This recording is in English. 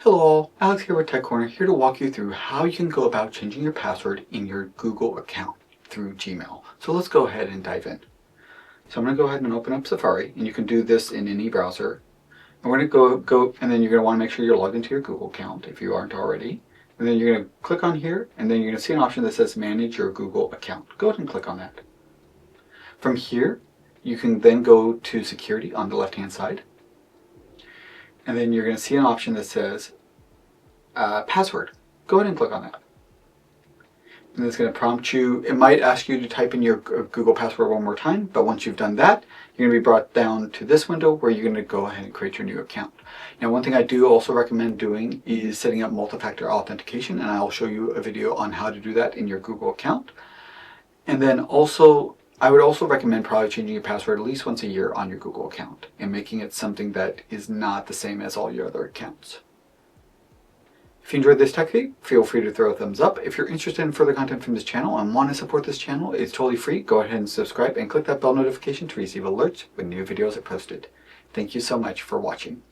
Hello all, Alex here with Tech Corner, here to walk you through how you can go about changing your password in your Google account through Gmail. So let's go ahead and dive in. So I'm going to go ahead and open up Safari, and you can do this in any browser. And we're going to go and then you're going to want to make sure you're logged into your Google account if you aren't already. And then you're going to click on here, and then you're going to see an option that says Manage Your Google Account. Go ahead and click on that. From here, you can then go to Security on the left-hand side. And then you're going to see an option that says Password. Go ahead and click on that. And it's going to prompt you. It might ask you to type in your Google password one more time, but once you've done that, you're going to be brought down to this window where you're going to go ahead and create your new account. Now, one thing I do also recommend doing is setting up multi-factor authentication, and I'll show you a video on how to do that in your Google account. And then also, I would also recommend probably changing your password at least once a year on your Google account and making it something that is not the same as all your other accounts. If you enjoyed this tech feed, feel free to throw a thumbs up. If you're interested in further content from this channel and want to support this channel, it's totally free. Go ahead and subscribe and click that bell notification to receive alerts when new videos are posted. Thank you so much for watching.